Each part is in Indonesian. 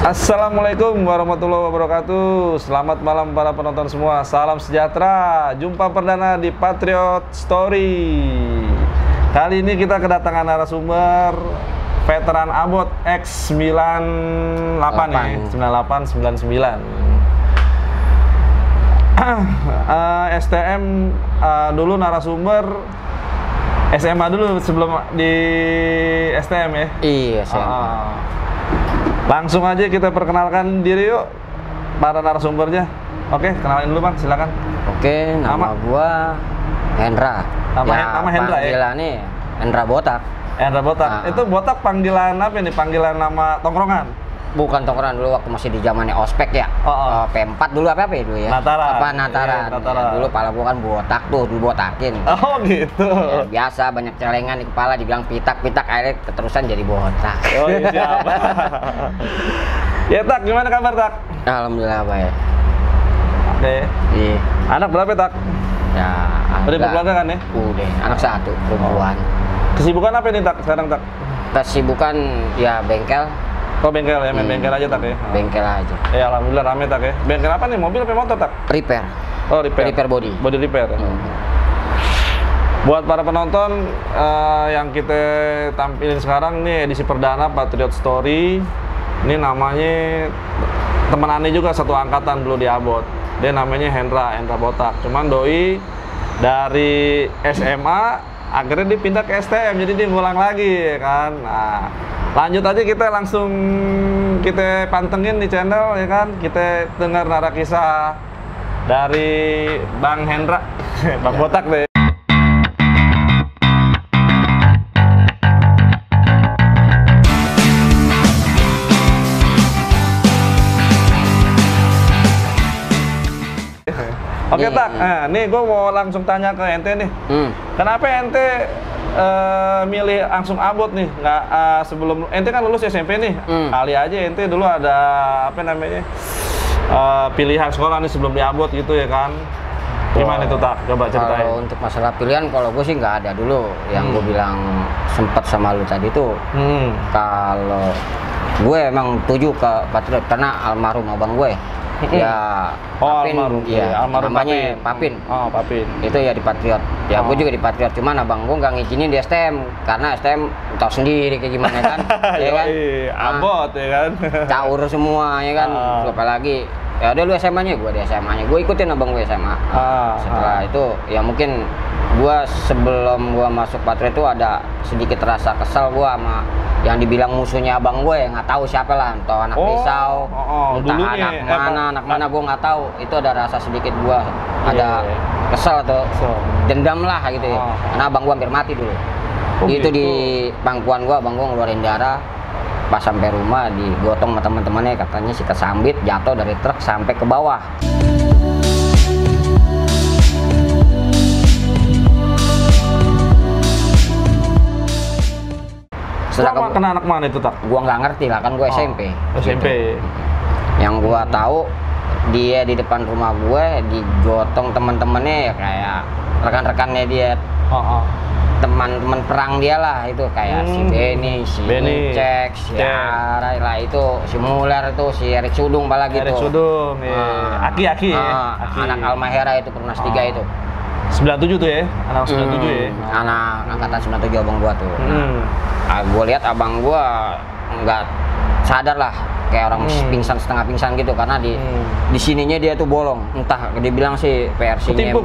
Assalamualaikum warahmatullahi wabarakatuh. Selamat malam para penonton semua. Salam sejahtera. Jumpa perdana di Patriot Story. Kali ini kita kedatangan narasumber veteran Abot X98 nih, 9899. STM dulu narasumber SMA dulu sebelum di STM ya? Iya, SMA. Langsung aja kita perkenalkan diri yuk para narasumbernya. Oke, kenalin dulu Bang, silakan. Oke, nama gua Hendra. Nama Hendra ya? Panggilannya Hendra Botak. Hendra Botak. Nah. Itu Botak panggilan apa nih? Panggilan nama tongkrongan? Bukan tongkrongan dulu waktu masih di zamannya ospek ya. P4 dulu apa ya dulu ya? Nataran. Apa Nataran. Iya, Nataran. Ya, dulu pala gua kan botak tuh, dibotakin. Oh gitu. Ya, biasa banyak celengan di kepala dibilang pitak-pitak akhirnya keterusan jadi botak. Oh iya, siapa? Ya Tak, gimana kabar Tak? Alhamdulillah baik. Oke. Iya. Anak berapa Tak? Ya, Udah berkeluarga kan ya? Udah, anak satu, perempuan. Kesibukan apa nih Tak sekarang Tak? Kesibukan ya bengkel. Oh bengkel ya, main bengkel aja Tak ya? Bengkel aja. Ya alhamdulillah rame Tak ya. Bengkel apa nih? Mobil apa motor Tak? Repair. Oh repair. Repair body. Body repair. Ya? Buat para penonton yang kita tampilin sekarang nih edisi perdana Patriot Story. Ini namanya teman Ani juga satu angkatan dulu di Abot. Dia namanya Hendra Botak. Cuman doi dari SMA akhirnya dia pindah ke STM, jadi dia ngulang lagi ya kan. Nah, lanjut aja kita langsung kita pantengin di channel ya kan. Kita dengar nara kisah dari Bang Hendra, Bang Botak deh. Oke Tak, nih gue mau langsung tanya ke ente nih. Kenapa ente milih langsung Abot nih? Nggak sebelum ente kan lulus SMP nih. Kali aja ente dulu ada apa namanya pilihan sekolah nih sebelum di Abot gitu ya kan? Gimana itu Tak? Coba ceritain. Kalau untuk masalah pilihan, kalau gue sih nggak ada dulu. Yang gue bilang sempat sama lu tadi tuh. Kalau gue emang tuju ke Patriot karena almarhum abang gue. Ya, Papin, almarhum. Iya, almarhum namanya Papin. Oh, Papin. Itu ya di Patriot. Ya, gue juga di Patriot. Cuman abang gue nggak ngizinin di STM karena STM tahu sendiri kayak gimana kan, ya kan? Abot ya kan. Caur semua ya kan. Apalagi ya udah lu SMA-nya, gue di SMA-nya. Gue ikutin abang gue SMA. Setelah itu ya mungkin gue sebelum gue masuk Patriot itu ada sedikit rasa kesel gue sama yang dibilang musuhnya abang gue, nggak tahu siapa lah, entah anak pisau, entah anak mana gue nggak tahu. Itu ada rasa sedikit gue ada kesel atau dendam lah gitu ya, karena abang gue hampir mati dulu. Itu di pangkuan gue, abang gue ngeluarin darah. Pas sampai rumah digotong sama teman-temannya, katanya si kesambit jatuh dari truk sampai ke bawah. Selama kena anak mana itu Tak? Gua nggak ngerti lah, kan gua SMP. SMP. Gitu. Yang gua tahu dia di depan rumah gue digotong teman-temannya ya kayak rekan-rekannya dia. Teman-teman perang dia lah itu kayak si Benny, si Cek, si Ara lah itu, si Muller itu, si Erik Sudung pala gitu. Erik Sudung, Aki ya. Anak Almahera itu Perumnas 3 itu. 97 tuh ya, anak 97 ya. Anak angkatan 97 abang gua tuh. Gue lihat abang gua nggak sadar lah, kayak orang pingsan, setengah pingsan gitu karena di sininya dia tuh bolong. Entah dia bilang sih PRC-nya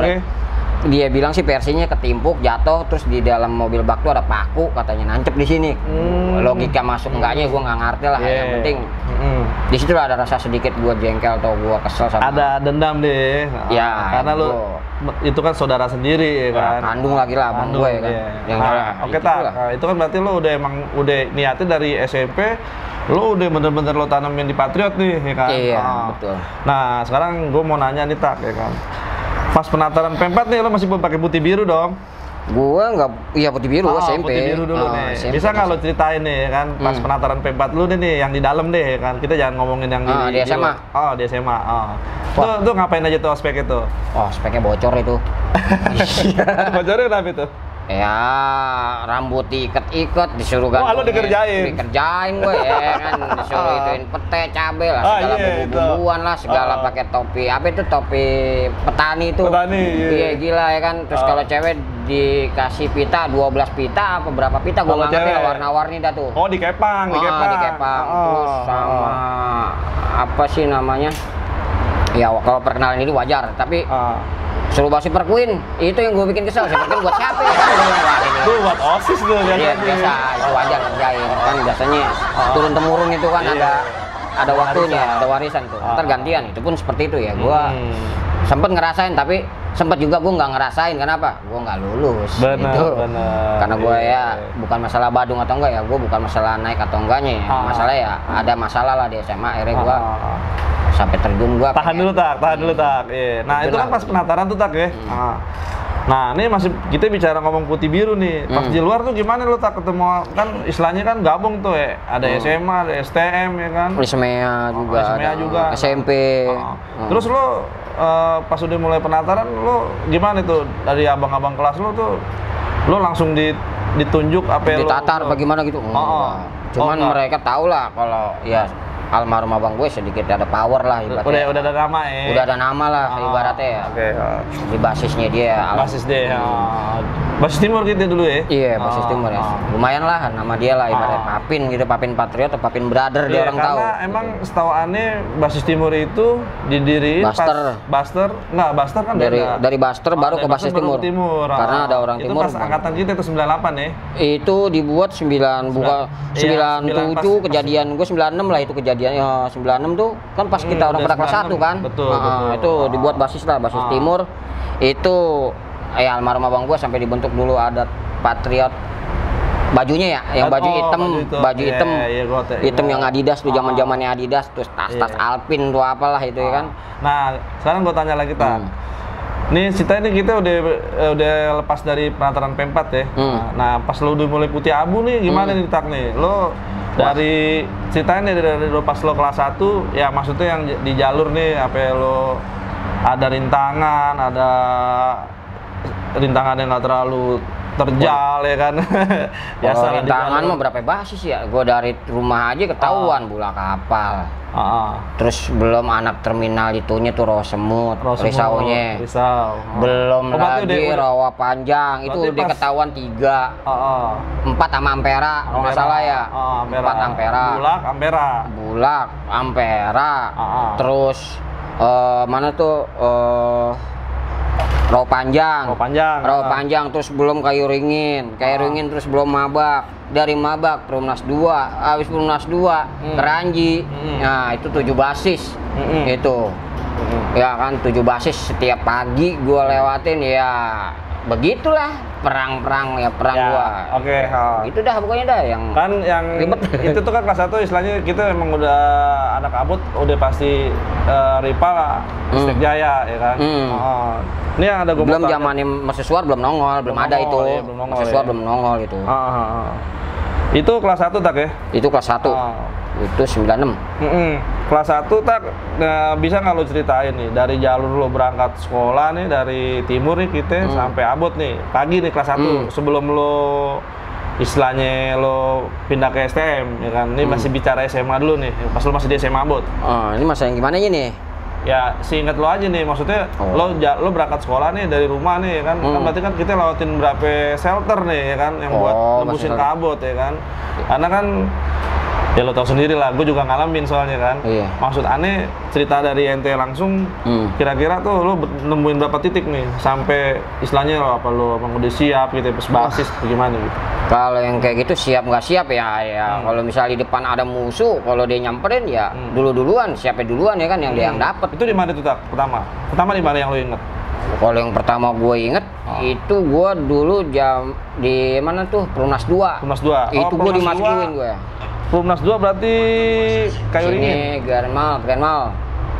dia bilang sih PRC-nya ketimpuk, jatuh, terus di dalam mobil bak tuh ada paku katanya nancep di sini. Logika masuk enggaknya gue nggak ngerti lah. Yang penting di situ ada rasa sedikit gue jengkel atau gue kesel sama. Ada dendam deh. Ya, karena lu itu kan saudara sendiri ya kan. Kandung lagi lah abang gue kan. Oke Tak, itu kan berarti lu udah niatnya dari SMP. Lu udah bener-bener lo tanamin di Patriot nih ya kan. Iya, betul. Nah sekarang gue mau nanya nih Tak ya kan. Pas penataran P4 nih, lo masih pakai putih biru dong? Gua nggak, iya putih biru, SMP. Putih biru dulu nih. SMP, bisa nggak lo ceritain nih kan, pas penataran P4 lu nih yang di dalam deh kan? Kita jangan ngomongin yang di SMA. Di SMA. Tuh ngapain aja tuh ospek itu? Oh, speknya bocor itu. Bocornya kenapa itu? Ya, rambut diikat-ikat, disuruh lu dikerjain gue ya kan, disuruh ituin pete, cabe lah, segala bumbu-bumbuan lah, segala pakai topi, apa itu topi petani itu. Iya gila ya kan. Terus kalau cewek dikasih pita 12 pita apa berapa pita gue nggak ngerti lah, warna-warni dah tuh. Oh, dikepang. Terus sama apa sih namanya? Ya kalau perkenalan ini wajar, tapi suruh bawa Super Queen, itu yang gue bikin kesel. Super Queen buat siapa ya? Itu buat OSIS tuh biasa. Biasa, itu wajar kerjain. Kan biasanya turun temurun itu kan ada waktunya, ada warisan tuh. Ntar gantian, itu pun seperti itu ya. Gue sempet ngerasain, tapi sempet juga gue nggak ngerasain. Kenapa? Gue nggak lulus. Benar. Karena gue ya bukan masalah badung atau enggak ya, gue bukan masalah naik atau enggaknya. Masalah ya ada masalah lah di SMA. Akhirnya gue sampai terjun gua. Tahan dulu tak. Iya. Nah, itu kan pas penataran tuh tak ya. Nah, ini masih kita bicara ngomong putih biru nih. Pas di luar tuh gimana lu tak ketemu kan istilahnya kan gabung tuh ya. Ada SMA, ada STM ya kan. SMA juga. SMP. Terus lu pas udah mulai penataran lu gimana tuh dari abang-abang kelas lu tuh lu langsung ditunjuk apa ditatar bagaimana gitu. Cuman mereka tahu lah kalau ya almarhum abang gue sedikit ada power lah ibaratnya. Udah ada nama ya. Udah ada nama lah ibaratnya ya. Oke. Di basisnya dia. Basis dia. Basis Timur gitu dulu ya. Iya, basis Timur ya. Lumayan lah nama dia lah ibaratnya Papin gitu, Papin Patriot atau Papin Brother dia orang tahu. Karena emang setahu aneh Basis Timur itu didiriin Buster kan dari Buster baru ke Basis Timur. Karena ada orang Timur. Itu pas angkatan kita itu 98 ya. Itu dibuat 97 kejadian gue 96 lah itu kejadian. Ya 96 tuh kan pas kita orang pada kelas 1 kan. Betul. Itu dibuat basis Timur. Itu almarhum abang gua sampai dibentuk dulu adat Patriot. Bajunya ya, yang baju hitam, hitam yang Adidas tuh zaman-zamannya Adidas, terus tas-tas Alpin tuh apalah itu ya kan. Nah, sekarang gua tanya lagi tak. Nih kita udah lepas dari penataran P4 ya. Nah, pas lo udah mulai putih abu nih gimana nih tak nih? Lo dari ceritain nih dari pas lo kelas 1 ya maksudnya yang di jalur nih apa lo ada rintangan yang nggak terlalu terjal ya kan. Biasa rintangan mah berapa basis ya? Gue dari rumah aja ketahuan bola kapal. Terus belum anak terminal itunya tuh Rosemut, Risaunya. Belum lagi rawa panjang, itu udah ketahuan 3. 4 sama Ampera, kalau nggak salah ya. 4 Ampera. Bulak, Ampera. Terus mana tuh Rawa panjang terus belum kayu ringin terus belum mabak, dari mabak Perumnas 2, habis Perumnas 2 Keranji. Nah itu 7 basis itu ya kan, 7 basis setiap pagi gua lewatin ya begitulah perang gua. Oke. Itu dah pokoknya dah yang ribet. Itu tuh kan kelas 1 istilahnya kita emang udah anak abut udah pasti rival lah, Stek Jaya ya kan. Ini yang ada belum zamanin mahasiswa belum nongol, belum ada itu. Mahasiswa belum nongol itu. Itu kelas 1 tak ya? Itu kelas 1. Itu 96. Kelas 1 tak bisa nggak lo ceritain nih dari jalur lo berangkat sekolah nih dari timur nih kita sampai Abot nih pagi nih kelas 1 sebelum lo istilahnya lo pindah ke STM ya kan. Ini masih bicara SMA dulu nih pas lo masih di SMA Abot. Ini masa yang gimana nih? Ya seingat lo aja nih maksudnya lo berangkat sekolah nih dari rumah nih ya kan. Kan berarti kan kita lewatin berapa shelter nih ya kan yang buat nembusin ke Abot ya kan. Karena kan ya lo tau sendiri lah, gue juga ngalamin soalnya kan. Maksud aneh cerita dari ente langsung kira-kira tuh lo nemuin berapa titik nih sampai istilahnya lo udah siap gitu pas basis bagaimana gitu. Kalau yang kayak gitu siap nggak siap ya kalau misalnya di depan ada musuh, kalau dia nyamperin ya duluan siapnya duluan ya kan yang dia yang dapat. Itu di mana tuh tak pertama di mana yang lo inget? Kalau yang pertama gue inget itu gue dulu di mana tuh Perumnas 2. Itu gue dimasukin gue. Perumnas 2 berarti kayu ringin. Ini Grand Mall.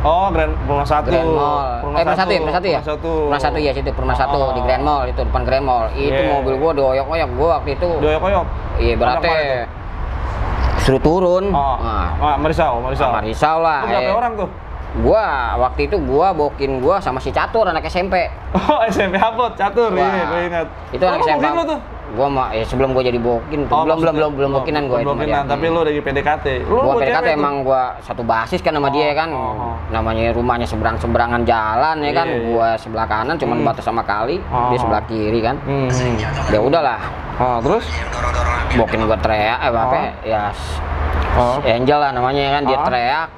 Perumnas 1. Perumnas 1 ya? Perumnas 1 ya situ, Perumnas 1 di Grand Mall itu, depan Grand Mall. Itu mobil gua dioyok-oyok gua waktu itu. Dioyok-oyok? Iya, berarti suruh turun. Marisau lah. Marisau lah. Berapa orang tuh? Gua waktu itu bokin sama si Catur anak SMP. Oh, SMP Hapot, Catur. Iya, gue ingat. Itu anak SMP. Bokin lo tuh? Gua sebelum gua jadi bokin tuh. Belum bokinan gua itu. Bokinan, tapi lu dari PDKT. Gua PDKT emang gua satu basis kan sama dia kan. Namanya rumahnya seberangan jalan ya kan. Gua sebelah kanan cuman batas sama kali, dia sebelah kiri kan. Ya udahlah. Terus bokin gua teriak ya Angel lah namanya ya kan, dia teriak.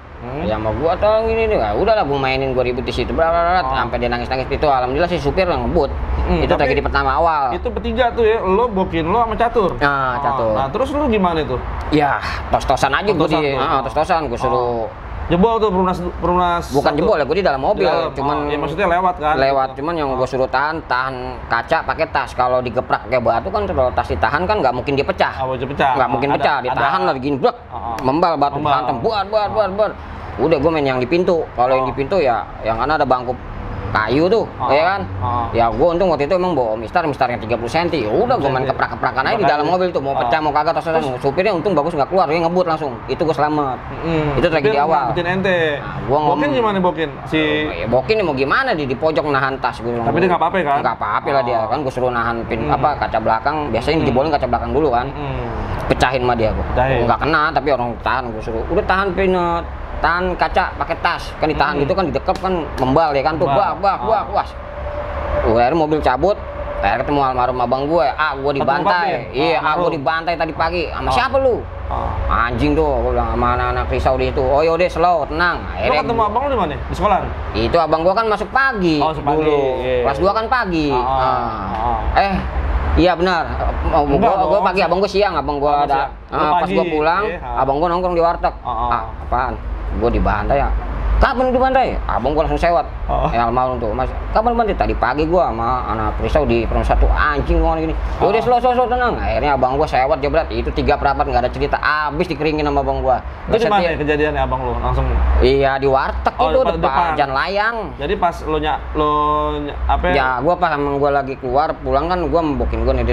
Ya sama gua tolong ini nih. Udahlah gua mainin, gua ribut di situ. Sampai dia nangis-nangis itu, alhamdulillah si supir ngebut. Itu tragedi pertama awal. Itu bertiga tuh ya, lo bokin lo sama Catur. Nah, Catur. Nah, terus lu gimana itu? Ya, tos-tosan aja gua tos-tosan gua suruh jebol tuh perunas bukan satu. Jebol ya, gue di dalam mobil, cuman ya maksudnya lewat kan? Lewat, cuman yang gue suruh tahan kaca pakai tas. Kalau digeprak kayak batu kan, kalau tas ditahan kan nggak mungkin dia pecah. Nggak mungkin pecah, ditahan lah begini, blek, membal batu hantam, buat. Udah gue main yang di pintu. Kalau yang di pintu ya, yang mana ada bangku kayu tuh, ya kan? Ya gue untung waktu itu emang bawa mistarnya 30 cm. Udah gue main keprak-keprakan aja di dalam mobil tuh, mau pecah mau kagak terus supirnya untung bagus nggak keluar, dia ngebut langsung. Itu gue selamat. Itu tragedi awal. Ngikutin ente. Bokin gimana bokin? Bokin mau gimana, di pojok nahan tas gue. Tapi dia nggak apa-apa kan? Nggak apa-apa lah dia kan, gue suruh nahan kaca belakang. Biasanya dijebolin kaca belakang dulu kan. Pecahin sama dia gue. Nggak kena tapi orang tahan, gue suruh udah tahan tahan kaca pakai tas kan, ditahan gitu kan, didekap kan membal ya kan tuh, was. Akhirnya mobil cabut, akhirnya ketemu almarhum abang gue. Gue dibantai. Iya, gue dibantai tadi pagi. Sama siapa lu? Anjing tuh, gue bilang sama anak-anak risau di situ. Oh yaudah, slow, tenang. Lu ketemu abang lu di mana? Di sekolah? Itu abang gue kan masuk pagi dulu. Kelas 2 kan pagi. Iya benar. Gue pagi, abang gue siang. Abang gue ada. Pas gue pulang, abang gue nongkrong di warteg. Apaan? Gue dibantai ya. Kapan dibantai? Abang gue langsung sewot. Almarhum tuh, Mas. Kapan dibantai? Tadi pagi gue sama anak risau di Perum 1. Anjing ngomong gini. Udah slow tenang. Akhirnya abang gue sewot jebret. Itu 3 perapat nggak ada cerita. Abis dikeringin sama abang gue. Itu di mana kejadiannya abang lu? Langsung? Iya di warteg itu depan Jalan Layang. Jadi pas lo apa? Ya gue pas emang gue lagi keluar pulang kan, gue membokin gue nih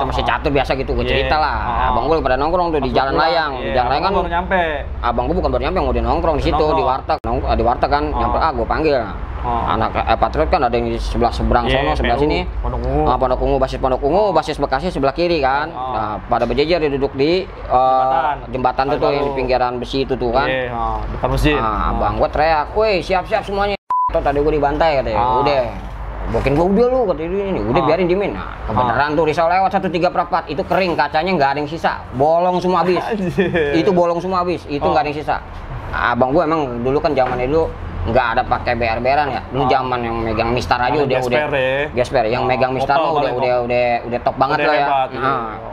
masih Catur biasa gitu, gue cerita lah. Abang gue pada nongkrong tuh di Jalan Layang. Di Jalan Layang kan baru nyampe. Abang gue bukan baru nyampe, udah nongkrong di situ di warteg. Di warteg kan nyampe, gue panggil. Anak Patriot kan ada yang di sebelah seberang sono, sebelah sini. Pondok Ungu, basis Bekasi sebelah kiri kan. Nah, pada berjejer dia duduk di jembatan tuh yang di pinggiran besi itu tuh kan. Depan masjid. Abang gue teriak, "Woi, siap-siap semuanya." Tadi gue dibantai katanya. Udah. Bokin gue udah lu kata ini. Udah biarin dimin. Nah, kebenaran tuh risau lewat 1/3 perapat. Itu kering, kacanya nggak ada yang sisa. Bolong semua habis. Itu bolong semua habis. Itu nggak ada yang sisa. Abang gue emang dulu kan zamannya dulu nggak ada pakai BR-BRan ya. Dulu zaman yang megang Mistar aja udah Gesper. Yang megang Mistar mah udah top banget lah ya.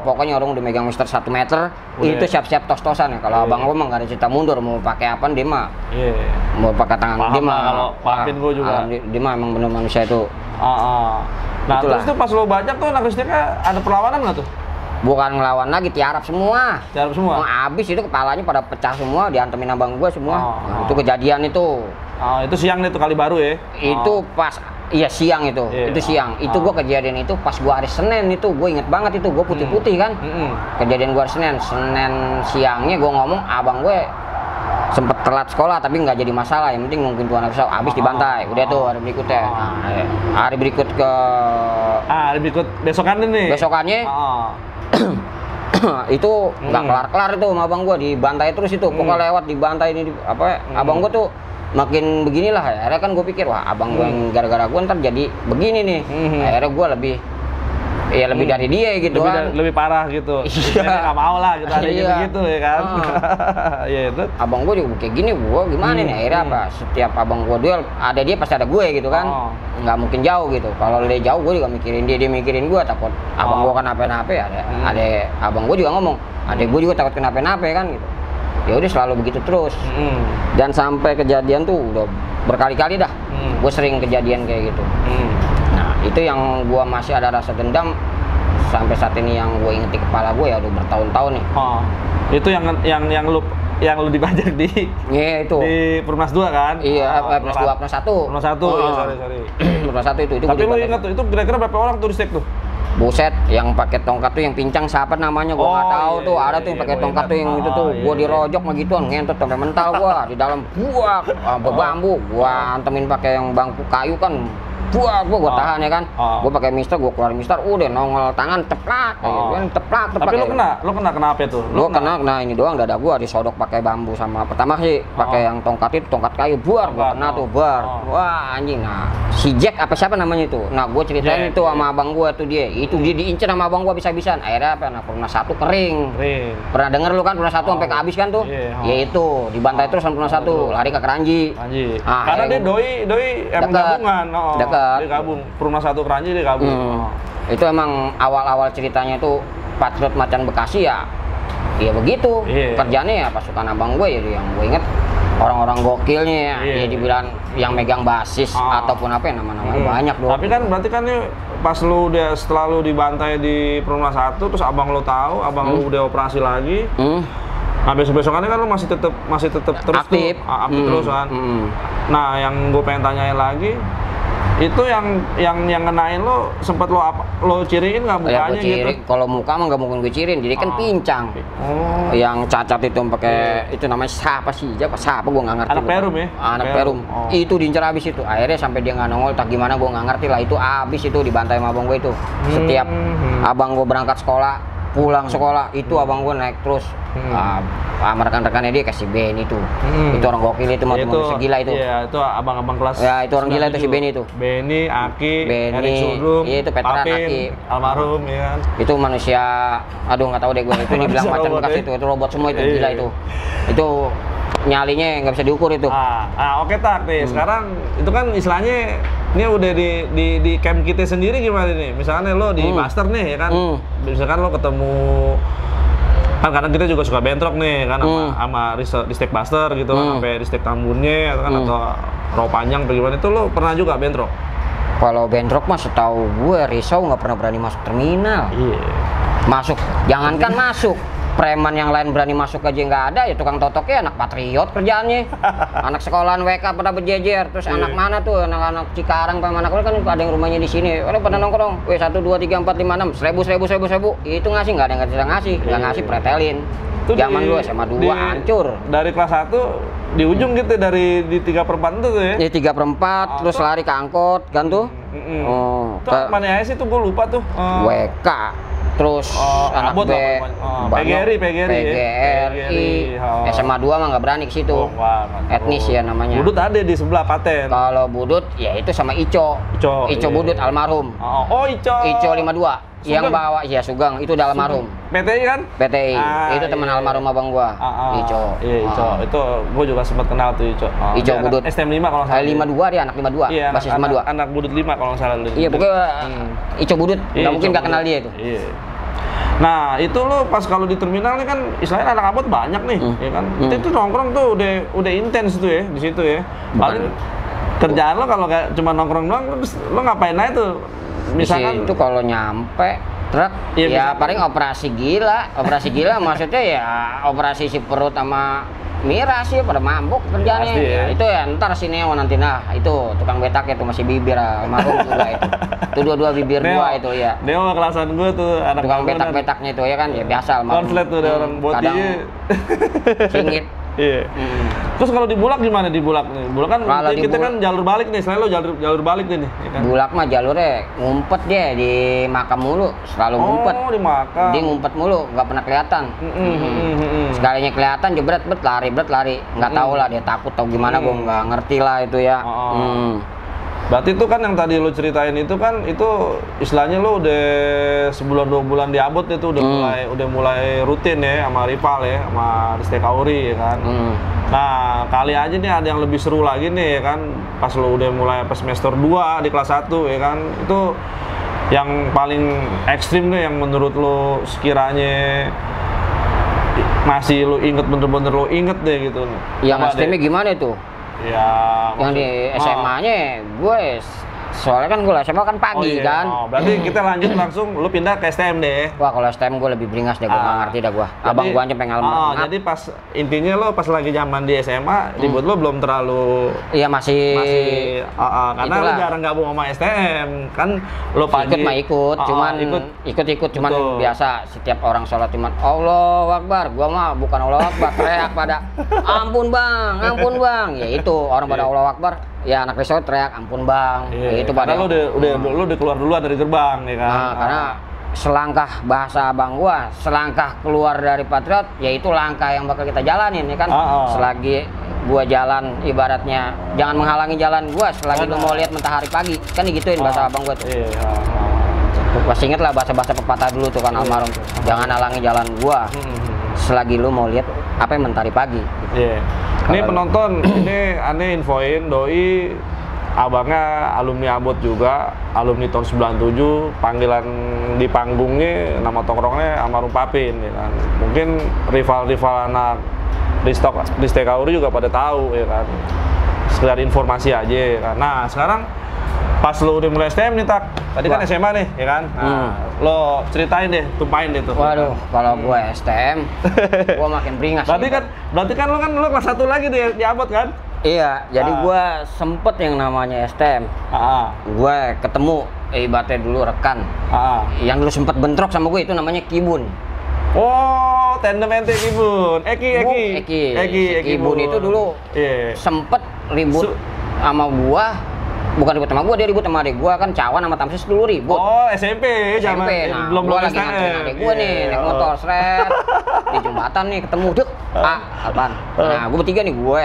Pokoknya orang udah megang Mistar 1 meter, itu siap-siap tos-tosan ya. Kalau abang gue mah nggak ada cerita mundur, mau pakai apa dia mah. Mau pakai tangan dia mah. Kalau pakin gue juga. Dia mah emang bener manusia itu. Nah, terus tuh pas lo bajak tuh anak listriknya ada perlawanan nggak tuh? Bukan ngelawan lagi, tiarap semua. Abis itu kepalanya pada pecah semua, diantemin abang gue semua. Nah, itu kejadian itu. Itu siang nih tuh kali baru ya? Itu pas, iya siang itu. Itu siang. Itu gue kejadian itu pas gue hari Senin itu, gue inget banget itu, gue putih-putih kan. Kejadian gue hari Senin siangnya gue ngomong, abang gue sempet telat sekolah tapi nggak jadi masalah, yang penting mungkin Tuhan bisa habis dibantai. Udah tuh hari berikutnya. Hari berikut hari berikut besokannya nih. Besokannya itu nggak kelar-kelar itu sama abang gua, dibantai terus itu. Pokoknya lewat dibantai ini abang gua tuh makin beginilah. Akhirnya kan gue pikir, wah abang gua yang gara-gara gua ntar jadi begini nih. Akhirnya gua lebih dari dia gitu lebih parah gitu. Iya, nggak mau lah kita ada gitu ya kan. Iya itu. Abang gue juga kayak gini, gue gimana nih? Akhirnya apa? Setiap abang gue duel, ada dia pasti ada gue gitu kan. Nggak mungkin jauh gitu. Kalau dia jauh, gue juga mikirin dia mikirin gue. Takut abang gue kan kenapa-napa ya. Ada abang gue juga ngomong, adek gue juga takut kenapa-napa kan gitu. Ya udah selalu begitu terus. Dan sampai kejadian tuh udah berkali-kali dah. Gue sering kejadian kayak gitu. Itu yang gua masih ada rasa dendam sampai saat ini, yang gue inget di kepala gue ya udah bertahun-tahun nih. Itu yang lu dibajak di itu di Perumnas 2 kan? Iya, Perumnas 2, Perumnas 1. Perumnas 1, sorry. Perumnas 1 itu. Tapi lu ingat tuh, itu kira-kira berapa orang tuh di sek tuh? Buset, yang pakai tongkat tuh yang pincang siapa namanya gua nggak tahu tuh. Ada tuh yang pakai tongkat tuh yang itu tuh. Gua dirojok mah gituan, ngentot sampai mental gua di dalam. Buak, bambu. Gua antemin pakai yang bangku kayu kan. Gua tahan ya kan. Gua pakai mister, gua keluarin mister, udah nongol tangan teplak kayak teplak. Tapi lu kena apa itu? Lu kena ini doang dada gua disodok pakai bambu sama pertama sih pakai yang tongkat itu tongkat kayu buar gua kena tuh buar. Wah anjing. Nah, si Jack apa siapa namanya itu? Nah, gua ceritain itu sama abang gua tuh dia. Itu dia diincer sama abang gua bisa-bisaan. Akhirnya apa? Nah, Purna 1 kering. Pernah denger lu kan Purna 1 sampai kehabis kan tuh? Ya itu, dibantai terus sama Purna 1, lari ke Keranji. Karena dia doi emang gabungan. Dia gabung, Purna 1 Keranji dia gabung. Itu emang awal-awal ceritanya itu Patriot Macan Bekasi ya begitu. Kerjanya ya pasukan abang gue ya yang gue inget orang-orang gokilnya ya dibilang yang megang basis ataupun apa ya nama-namanya banyak dong. Tapi kan berarti kan nih pas lu udah setelah lu dibantai di Purna 1 terus abang lu tahu, abang lu udah operasi lagi. Nah besok-besokannya kan lu masih tetap terus aktif terus kan. Nah yang gue pengen tanyain lagi itu yang ngenain lo sempet lo ciriin nggak mukanya gitu? Kalau muka mah nggak mungkin gue ciriin, jadi kan pincang. Yang cacat itu pakai itu namanya siapa sih? Siapa gue nggak ngerti. Anak Perum ya? Anak Perum. Itu diincar abis itu. Akhirnya sampai dia nggak nongol, tak gimana gue nggak ngerti lah. Itu abis itu dibantai sama abang gue itu. Setiap abang gue berangkat sekolah, pulang sekolah itu abang gue naik terus. Sama rekan-rekannya dia kasih Ben itu. Itu orang gokil itu mau segila itu. Iya, itu abang-abang kelas. Ya, itu orang gila itu si Beni itu. Beni, Aki, Erik Sudung, iya itu veteran Aki. Almarhum ya kan. Itu manusia, aduh nggak tahu deh gue itu dibilang macan bekas itu robot semua itu gila itu. Itu nyalinya nggak bisa diukur itu. Oke tak nih. Sekarang itu kan istilahnya ini udah di camp kita sendiri gimana nih? Misalnya lo di master nih ya kan. Misalkan lo ketemu kan kadang kita juga suka bentrok nih kan sama di stake buster gitu kan sampai di stake Tambunnya atau kan atau raw panjang atau gimana itu lo pernah juga bentrok? Kalau bentrok mah setahu gue Risau nggak pernah berani masuk terminal. Masuk, jangankan masuk, preman yang lain berani masuk aja nggak ada, ya tukang totoknya anak Patriot kerjaannya. Anak sekolahan WK pada berjejer, terus anak mana tuh, anak-anak Cikarang, mana kan ada yang rumahnya di sini. Orang pada nongkrong, 1, 2, 3, 4, 5, 6, 1000. Itu ngasih nggak ada yang bisa ngasih, nggak ngasih pretelin. Zaman dulu SMA 2 hancur. Dari kelas 1 di ujung gitu di 3/4 itu tuh ya? Di 3/4 terus lari ke angkot kan tuh. Mana aja sih tuh gue lupa tuh. WK. Terus anak B, PGRI, SMA 2 mah nggak berani ke situ. Etnis ya namanya. Budut ada di sebelah Paten. Kalau Budut ya itu sama Ico Budut almarhum. Ico 52. Yang bawa ya Sugeng itu udah almarhum. PTI kan? PTI. Itu teman almarhum abang gua. Ico. Iya, Ico. Itu gua juga sempat kenal tuh Ico. Ico Budut. STM 5 kalau salah. 52 dia anak 52. Iya, basis 52. Anak Budut 5 kalau salah dulu. Iya, pokoknya Ico Budut. Enggak mungkin enggak kenal dia itu. Iya. Nah, itu lo pas kalau di terminal nih kan istilahnya anak abot banyak nih, ya kan? Itu nongkrong tuh udah intens tuh ya di situ ya. Paling kerjaan lo kalau kayak cuma nongkrong doang, terus lo ngapain aja tuh? Misalkan itu kalau nyampe truk ya paling operasi gila maksudnya ya operasi si perut sama miras sih pada mabuk kerjanya ya. Itu ya ntar sini nanti itu tukang betak itu masih bibir almarhum juga itu dua bibir dua itu ya dia mah kelasan gue tuh anak tukang betak-betaknya itu ya kan ya biasa almarhum konslet tuh orang kadang singit. Iya. Terus kalau di Bulak gimana di Bulak nih? Bulak kan kita kan jalur balik nih, selalu jalur balik nih ya kan? Bulak mah jalurnya ngumpet dia di makam mulu, selalu ngumpet. Oh, di makam. Dia ngumpet mulu, nggak pernah kelihatan. Sekalinya kelihatan jebret lari. Nggak tahu lah dia takut atau gimana, gua nggak ngerti lah itu ya. Berarti itu kan yang tadi lo ceritain itu kan itu istilahnya lo udah sebulan 2 bulan di Abot itu udah mulai rutin ya sama rival ya sama Ristek Kauri ya kan. Nah kali aja nih ada yang lebih seru lagi nih ya kan pas lo udah mulai semester 2 di kelas 1 ya kan itu yang paling ekstrim nih yang menurut lo sekiranya masih lo inget bener-bener lo inget deh gitu. Yang ekstrimnya gimana itu? Ya, yang di SMA-nya gue soalnya kan gue SMA kan pagi kan. Oh, berarti kita lanjut langsung, lu pindah ke STM deh. Wah kalau STM gue lebih beringas deh, gue nggak ngerti dah gue. Abang gue aja pengen jadi pas intinya lo pas lagi zaman di SMA, ribut lo belum terlalu. Iya masih karena lo jarang gabung sama STM kan, lo pagi. Ikut mah ikut, ikut cuman biasa setiap orang sholat cuman Allahu Akbar, gue mah bukan Allahu Akbar, teriak pada ampun bang, ya itu orang pada Allahu Akbar. Ya anak resort teriak ampun bang, itu pada lo udah keluar duluan dari gerbang ya kan. Nah, karena selangkah bahasa abang gua, selangkah keluar dari Patriot, yaitu langkah yang bakal kita jalanin ya kan. Selagi gua jalan ibaratnya jangan menghalangi jalan gua selagi lu mau lihat matahari pagi, kan digituin bahasa abang gua tuh. Masih inget lah bahasa pepatah dulu tuh kan almarhum, jangan halangi jalan gua selagi lu mau lihat apa yang mentari pagi. Ini penonton, ini aneh infoin doi abangnya alumni Abot juga, alumni tahun 97, panggilan di panggungnya nama tongkrongnya Almarhum Papin ya kan. Mungkin rival-rival anak di Stekauri juga pada tahu ya kan. Sekedar informasi aja ya kan. Nah, sekarang pas lo udah mulai STM nih Tak, tadi kan SMA nih ya kan. Nah, lo ceritain deh, tumpahin deh tuh. Waduh, kalau gue STM, gue makin beringas. Berarti kan lo kelas 1 lagi di Abot kan? Iya, jadi gue sempet yang namanya STM. Gue ketemu ibaratnya dulu rekan. Yang dulu sempet bentrok sama gue itu namanya Kibun. Oh, tandem ente Kibun. Eki Kibun itu dulu sempet ribut sama gue. Bukan ribut sama gue, dia ribut sama adik gue kan, Cawan sama Tamsis dulu ribut. Oh, SMP zaman nah, belum lagi nganterin adik gue nih, naik motor, seret di jembatan nih, ketemu, dek, apaan? Nah, gue bertiga nih, gue,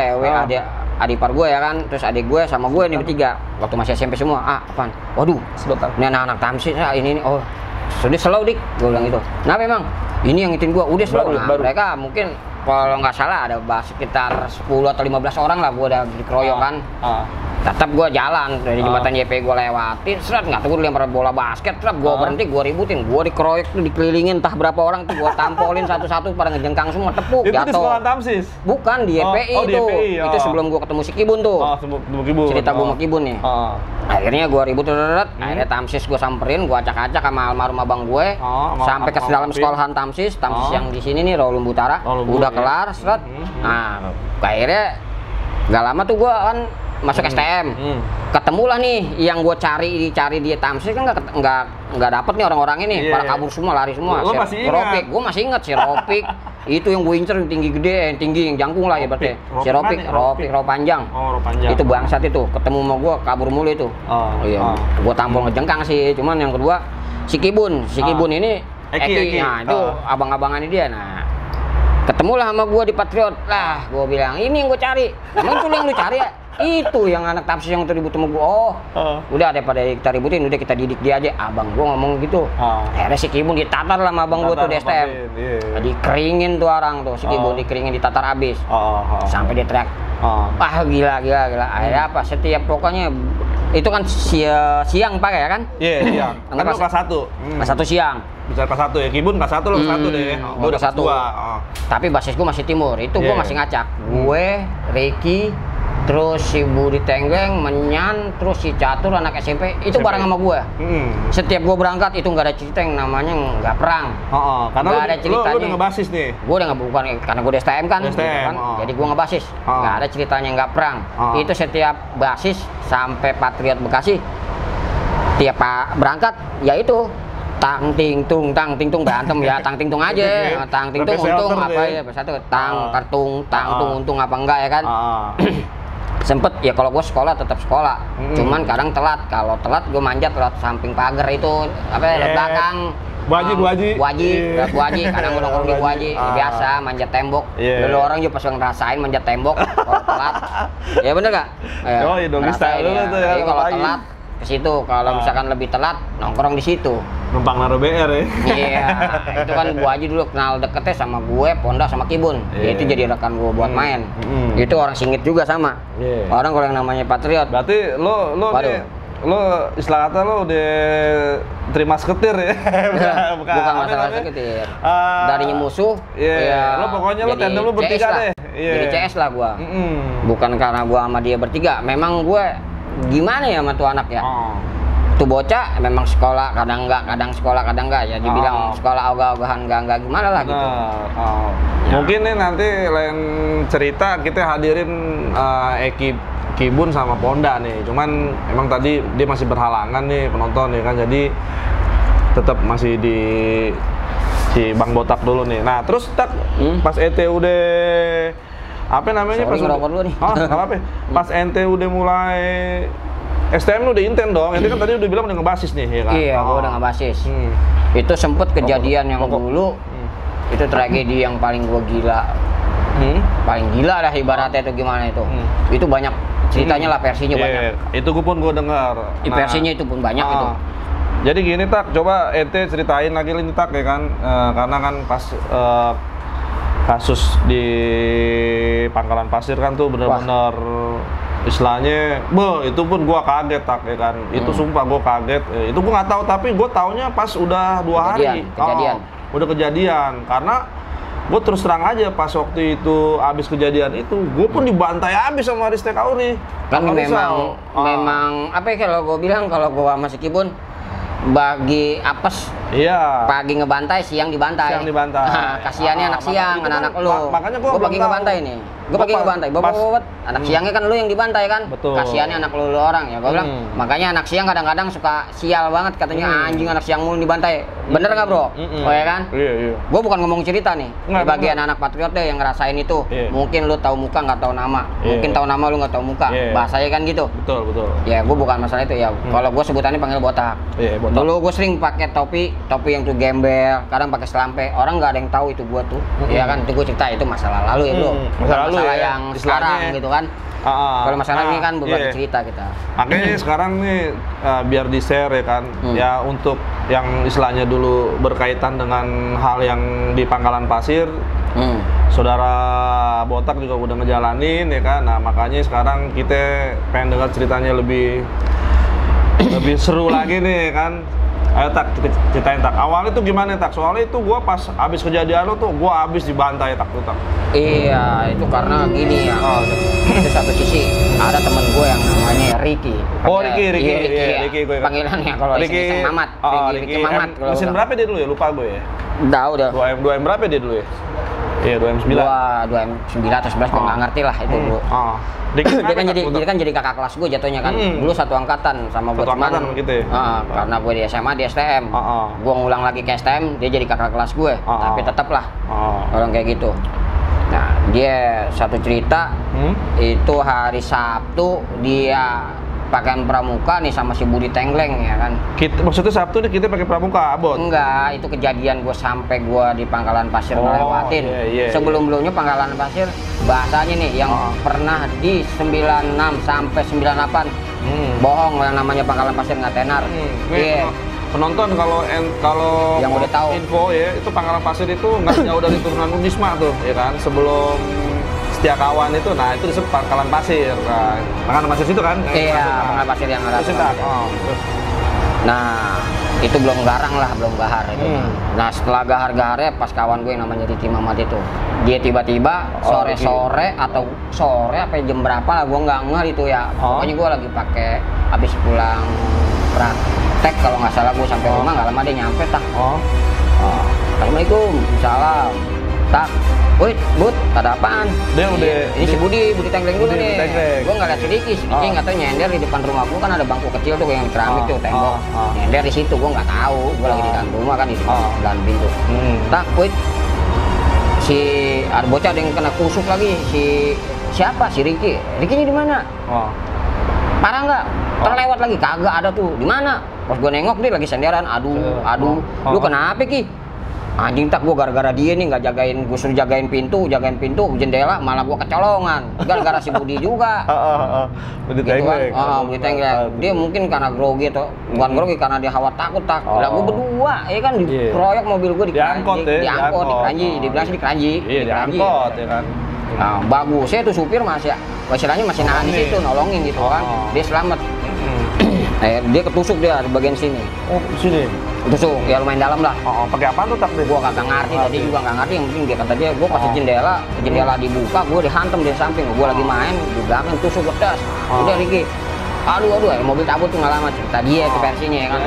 adik ipar gue ya kan, terus adik gue sama gue nih bertiga, waktu masih SMP semua, apaan? Waduh, ini anak-anak Tamsis, ini, oh, sudah slow dik, gue bilang gitu. Nah memang, ini yang ngitin gue, udah slow. Nah, mereka mungkin kalau nggak salah ada sekitar 10 atau 15 orang lah gue udah dikeroyok kan. Tetap gue jalan dari jembatan JP gue lewatin, seret nggak tahu gue lempar bola basket, seret gue berhenti, gue ributin, gue dikeroyok tuh dikelilingin entah berapa orang tuh gue tampolin satu-satu pada ngejengkang semua, tepuk itu jatuh. Itu di sekolah Tamsis? Bukan di YPI itu. Itu sebelum gue ketemu si Kibun tuh. Cerita gue sama Kibun nih. Akhirnya gue ribut, akhirnya Tamsis gue samperin, gue acak-acak sama almarhum abang gue, sampai ke dalam sekolahan Tamsis yang di sini nih Rawul Utara, udah kelar, seret. Nah, akhirnya nggak lama tuh gue kan masuk STM, ketemulah nih yang gue cari dia Tamsis kan nggak dapet nih orang-orang ini, pada kabur semua, lari semua. Lo masih ingat? Ropik, gue masih inget si Ropik. Itu yang gue incer tinggi gede, tinggi yang jangkung lah ya berarti. Si Ropik raw panjang. Itu bangsat itu, ketemu sama gue kabur mulu itu. Gue tampol ngejengkang sih, cuman yang kedua si Kibun ini Eki. Nah itu abang-abangan dia. Nah ketemulah sama gue di Patriot lah, gue bilang ini yang gue cari. Emang itu yang lu cari ya? Itu yang anak Tamsis yang ribut sama gue. Udah daripada kita ributin, udah kita didik dia aja. Abang gue ngomong gitu. Akhirnya si Kibun ditatar lah sama abang gue tuh di STM. Dikeringin tuh orang tuh, si Kibun dikeringin, ditatar abis. Sampai dia teriak, wah gila. Akhirnya apa? Setiap pokoknya itu kan siang pakai ya kan? Iya, siang. Kan kelas 1. Kelas 1 siang. Bisa kelas 1 ya, Kibun kelas 1 lo kelas 1 deh. Gue udah kelas 2. Tapi basis gue masih timur, itu gue masih ngacak. Gue, Ricky, terus si Budi Tenggeng, Menyan, terus si Catur anak SMP, itu bareng sama gue. Setiap gue berangkat itu nggak ada cerita yang namanya nggak perang. Karena nggak ada ceritanya. Lu udah ngebasis nih. Gue udah bukan karena gue di STM kan. Jadi gue ngebasis. Nggak ada ceritanya nggak perang. Itu setiap basis sampai Patriot Bekasi, tiap berangkat ya itu tang ting tung berantem ya, tang ting tung aja, tang ting tung untung apa ya, satu tang kartung untung apa enggak ya kan. Sempet ya kalau gue sekolah tetap sekolah, cuman kadang telat. Kalau telat gue manjat lewat samping pagar itu apa lewat belakang. Buaji, kadang gue nongkrong di Buaji, biasa manjat tembok. Dulu orang juga pas ngerasain manjat tembok kalau telat. Ya bener gak? Ngerasain ya. Kalau telat ke situ, kalau misalkan lebih telat nongkrong di situ. Numpang naruh BR ya. Iya, itu kan gua aja dulu kenal deketnya sama gue, Ponda sama Kibun. Ya itu jadi rekan gua buat main. Itu orang Singit juga sama. Orang kalau yang namanya Patriot. Berarti lo istilah kata lo udah terima seketir ya. Bukan masalah seketir. Darinya musuh. Lo pokoknya lo tandem lo bertiga deh. Jadi CS lah gua. Bukan karena gua sama dia bertiga. Memang gue gimana ya sama tuh anak ya. Tuh bocah memang sekolah kadang enggak ya, dibilang sekolah ogah-ogahan enggak gimana lah gitu. Ya. Mungkin nih nanti lain cerita kita hadirin Eki Kibun sama Ponda nih, cuman emang tadi dia masih berhalangan nih penonton ya kan, jadi tetap masih di si Bang Botak dulu nih. Nah terus pas ente udah apa namanya, pas ngerokok dulu nih. Nggak apa-apa. Pas ente udah mulai STM lu udah inten dong, ente kan tadi udah bilang udah ngebasis nih ya kan? Iya, gua udah ngebasis. Itu sempet kejadian yang dulu, itu tragedi yang paling gua gila. Paling gila lah ibaratnya itu gimana itu. Itu banyak ceritanya lah, versinya banyak. Itu gua pun dengar. Versinya itu pun banyak itu. Jadi gini Tak, coba ente ceritain lagi ini Tak ya kan, karena kan pas kasus di Pangkalan Pasir kan tuh bener-bener istilahnya, itu pun gua kaget Tak ya kan, itu sumpah gua kaget, itu gua nggak tahu, tapi gua taunya pas udah 2 hari kejadian. Udah kejadian, karena gua terus terang aja pas waktu itu abis kejadian itu, gua pun dibantai abis sama Risto Kauri. Kan memang apa ya, kalau gua bilang kalau gua sama si Kibun bagi apes, pagi ngebantai, siang dibantai. Kasihannya anak siang, anak-anak lu. Makanya gua pagi ngebantai nih. Gua pagi ngebantai, bobot. Anak siangnya kan lu yang dibantai kan. Kasihannya anak lu orang ya. Gua bilang, makanya anak siang kadang-kadang suka sial banget katanya, anjing anak siang mulu dibantai. Bener nggak bro? Oh ya kan? Iya. Gua bukan ngomong cerita nih. Bagi anak-anak patriot deh yang ngerasain itu. Mungkin lu tahu muka nggak tahu nama. Mungkin tahu nama lu nggak tahu muka. Bahasanya kan gitu. Betul. Ya gua bukan masalah itu ya. Kalau gua sebutannya panggil botak. Dulu gue sering pakai topi yang tuh gembel, kadang pakai selampe. Orang nggak ada yang tahu itu gue tuh, ya kan? Itu gue cerita, itu masalah lalu ya bro, masalah yang sekarang gitu kan. Kalau masalah ini kan berbagi cerita kita. Makanya sekarang nih biar di share ya kan, ya untuk yang istilahnya dulu berkaitan dengan hal yang di Pangkalan Pasir. Saudara Botak juga udah ngejalanin ya kan. Nah makanya sekarang kita pengen dengar ceritanya lebih seru lagi nih kan. Ayo Tak, ceritain Tak, awalnya tuh gimana Tak? Soalnya itu gua pas abis kejadian lo tuh, gua abis dibantai Tak. Iya, itu karena gini ya. Itu satu sisi, ada temen gue yang namanya Ricky. Ricky gue. Panggilannya kalau Ricky Mamat. Ricky Mamat. Mesin berapa dia dulu ya? Lupa gue ya. Udah. 2M berapa dia dulu ya? Iya, 2M9. 2M9 atau 11, gue nggak ngerti lah itu dulu. Dia kan jadi kakak kelas gue jatuhnya kan. Dulu satu angkatan sama gue, cuman gitu ya? karena gue di SMA, di STM. Gue ngulang lagi ke STM, dia jadi kakak kelas gue. Tapi tetap lah orang kayak gitu. Nah, dia satu cerita itu hari Sabtu dia pakaian pramuka nih sama si Budi Tengleng ya kan. Maksudnya Sabtu nih kita pakai pramuka, Abot? Enggak, itu kejadian gue sampai gue di Pangkalan Pasir ngelewatin. Sebelum-belumnya Pangkalan Pasir bahasanya nih yang pernah di 96 sampai 98 bohong yang namanya Pangkalan Pasir nggak tenar. Penonton kalau yang udah tahu info ya, itu Pangkalan Pasir itu nggak jauh dari turunan Unisma tuh ya kan, sebelum Setiakawan itu. Nah itu disebut Pangkalan Pasir. Pangkalan Pasir itu kan? Iya, Pangkalan Pasir yang ada. Nah itu belum garang lah, belum gahar itu. Nah setelah gahar-gaharnya pas kawan gue yang namanya Ricky Mamat itu, dia tiba-tiba sore-sore atau sore apa jam berapa lah, gue nggak ngeh itu ya. Pokoknya gue lagi pakai habis pulang praktek kalau nggak salah, gue sampai rumah nggak lama dia nyampe Tak. Assalamualaikum, salam Tak. Woi, Bud, ada apaan? Dia udah ini si Budi Tengleng dulu nih. Gue nggak lihat si Ricky nggak tahu nyender di depan rumah gue kan ada bangku kecil tuh yang keramik tuh tembok. Nyender di situ, gue nggak tahu. Gue lagi di dalam rumah kan di depan pintu. Tak, woi, si ada bocah ada yang kena kusuk lagi. Siapa? Si Ricky. Ricky di mana? Parah nggak? Terlewat lagi, kagak ada tuh. Di mana? Pas gue nengok dia lagi senderan. Aduh. Lu kenapa Ki? Anjing Tak, gue gara-gara dia nih nggak jagain, gue suruh jagain pintu jendela, malah gue kecolongan gara-gara si Budi juga. Budi Tengleng. Budi Tengleng. Dia mungkin karena grogi atau bukan grogi, karena dia khawatir takut Tak. Lah gue berdua, ya kan dikeroyok mobil gue diangkut di Keranji, dibilang sih di Keranji. Iya, diangkut ya kan. Nah, bagusnya tuh supir masih istilahnya masih nahan di situ, nolongin gitu kan. Dia selamat. Dia ketusuk dia di bagian sini. Oh, sini. Tusuk, ya lumayan dalam lah. Pakai apa tuh Tak? Gua kagak ngerti, tadi juga nggak ngerti. Yang penting dia kata dia, gua kasih jendela dibuka, gua dihantam dari samping. Gua lagi main di belakang tusuk pedas. Udah Ricky, Aduh, mobil cabut tuh nggak lama, cerita dia ke versinya ya kan.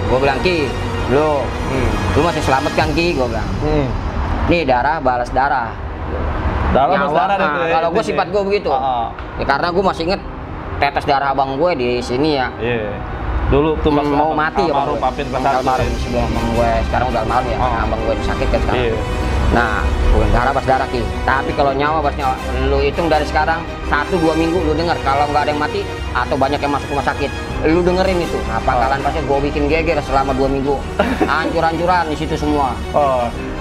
Gue bilang, Ki, lu masih selamat kan Ki? Gue bilang, nih darah balas darah. Darah balas darah. Kalau gue sifat gue begitu, ya karena gue masih inget tetes darah abang gue di sini ya. Dulu tuh pas mau mati ya abang Papin pas almarhum sebelum abang gue sekarang udah almarhum ya. Abang gue sakit kan sekarang. Nah, bukan darah bas darah Ki. Tapi kalau nyawa bas nyawa, lu hitung dari sekarang 1-2 minggu lu denger kalau nggak ada yang mati atau banyak yang masuk rumah sakit, lu dengerin itu. Nah, pangkalan pasti gue bikin geger selama 2 minggu. Hancur-hancuran di situ semua.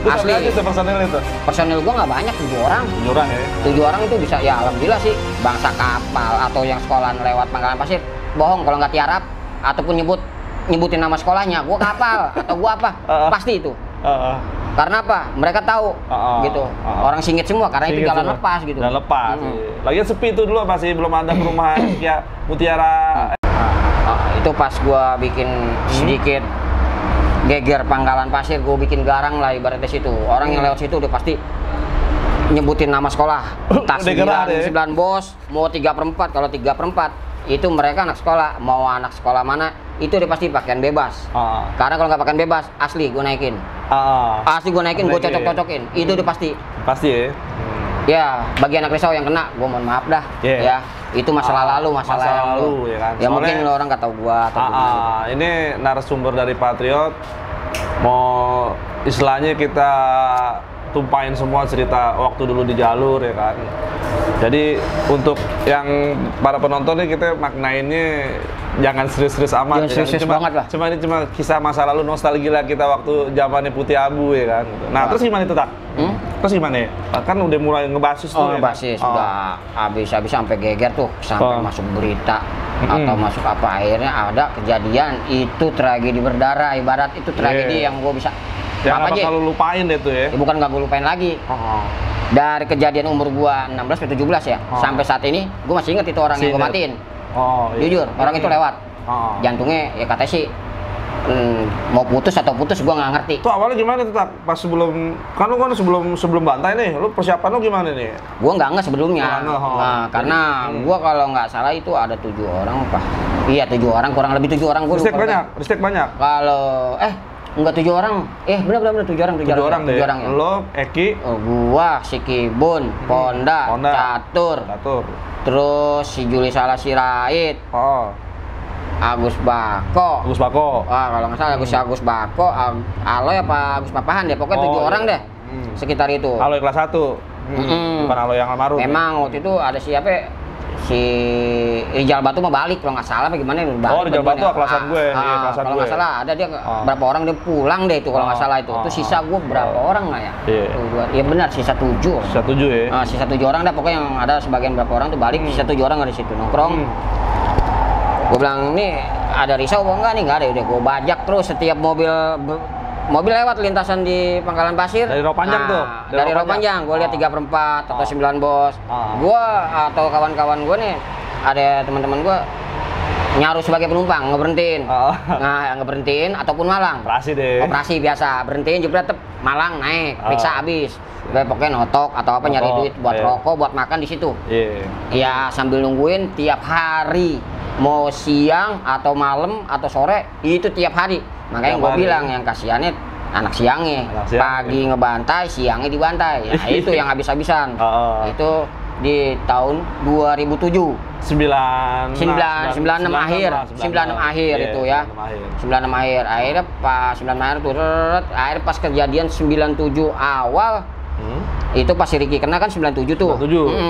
Asli itu personil itu. Personil gue nggak banyak, 7 orang. 7 orang ya. 7 orang itu bisa ya alhamdulillah sih. Bangsa kapal atau yang sekolahan lewat Pangkalan Pasir, bohong kalau nggak tiarap ataupun nyebutin nama sekolahnya, gue kapal atau gue apa, pasti itu. Karena apa? Mereka tahu gitu. Orang Singit semua karena itu jalan lepas gitu. Jalan lepas. Lagian sepi itu dulu masih belum ada perumahan kayak Mutiara. Itu pas gua bikin sedikit geger Pangkalan Pasir, gua bikin garang lah ibaratnya situ. Orang yang lewat situ udah pasti nyebutin nama sekolah. Tas 9 bos, mau 3/4. Kalau 3/4 itu mereka anak sekolah, mau anak sekolah mana itu udah pasti pakaian bebas. Karena kalau nggak pakaian bebas, asli gue naikin. Asli gue naikin, gue cocok-cocokin. Itu udah pasti. Pasti ya. Ya, bagi anak risau yang kena, gue mohon maaf dah. Ya, itu masalah lalu, masalah yang lalu. Ya, kan? Ya mungkin lo orang nggak tahu gue atau ini narasumber dari Patriot. Mau istilahnya kita tumpahin semua cerita waktu dulu di jalur ya kan. Jadi untuk yang para penonton nih kita maknainnya jangan serius-serius amat. Ya, serius banget lah. Ini cuma kisah masa lalu, nostalgia lah kita waktu zamannya Putih Abu ya kan. Nah terus gimana itu Tak? Terus gimana ya? Kan udah mulai ngebasis tuh. Ngebasis udah habis sampai geger tuh sampai masuk berita atau masuk apa akhirnya ada kejadian itu tragedi berdarah, ibarat itu tragedi yang gue bisa yang apa aja kalau lupain deh tuh ya? Bukan nggak gue lupain lagi. Dari kejadian umur gua 16 ke 17 ya, sampai saat ini gua masih inget itu orang yang gua matiin. Jujur, orang itu lewat. Jantungnya ya katanya sih mau putus atau putus gua nggak ngerti. Tuh awalnya gimana tuh Tak? Pas sebelum kan lu sebelum bantai nih, lu persiapan lu gimana nih? Gua nggak sebelumnya. Nah, karena gua kalau nggak salah itu ada 7 orang apa? Iya 7 orang, kurang lebih 7 orang gua. Ristek banyak. Kalau enggak 7 orang. Benar 7 orang. 7 orang deh. 7 orang ya. Lo, Eki, gua, si Kibun, Ponda, Catur. Terus si Juli Salah Sirait. Agus Bako. Kalau nggak salah Agus Bako, Aloy apa Agus Papahan deh. Pokoknya 7 orang deh. Sekitar itu. Aloy kelas 1. Bukan Aloy yang almarhum. Memang waktu itu ada siapa? Si Rijal Batu mah balik kalau nggak salah bagaimana Rijal Batu kelasan gue. Kalau nggak salah ada dia berapa orang dia pulang deh itu kalau nggak salah itu. Itu sisa gue berapa orang nggak ya? Iya benar sisa 7. Sisa 7 ya. Sisa 7 orang dah pokoknya yang ada sebagian berapa orang tuh balik sisa 7 orang ada di situ nongkrong. Gue bilang nih ada risau apa enggak nih? Nggak ada, udah gue bajak terus setiap mobil lewat lintasan di Pangkalan Pasir. Dari Rawa Panjang tuh? Dari Rawa Panjang, gue lihat 3/4 atau 9 bos. Gue atau kawan-kawan gue nih, ada teman-teman gue nyaru sebagai penumpang, ngeberhentiin. Ngeberhentiin ataupun malang. Operasi biasa, berhentiin jebret malang naik, periksa habis. Pokoknya notok atau apa nyari duit buat rokok, buat makan di situ. Ya sambil nungguin tiap hari. Mau siang atau malam atau sore itu tiap hari. Makanya gue bilang yang kasihannya anak siangnya. Pagi ngebantai, siangnya dibantai. Ya, itu yang habis-habisan. Itu di tahun 2007. 96 akhir itu ya. 96 akhir. Akhirnya pas 96 akhir tuh akhirnya pas kejadian 97 awal. Itu pas si Riki kena kan 97 tuh.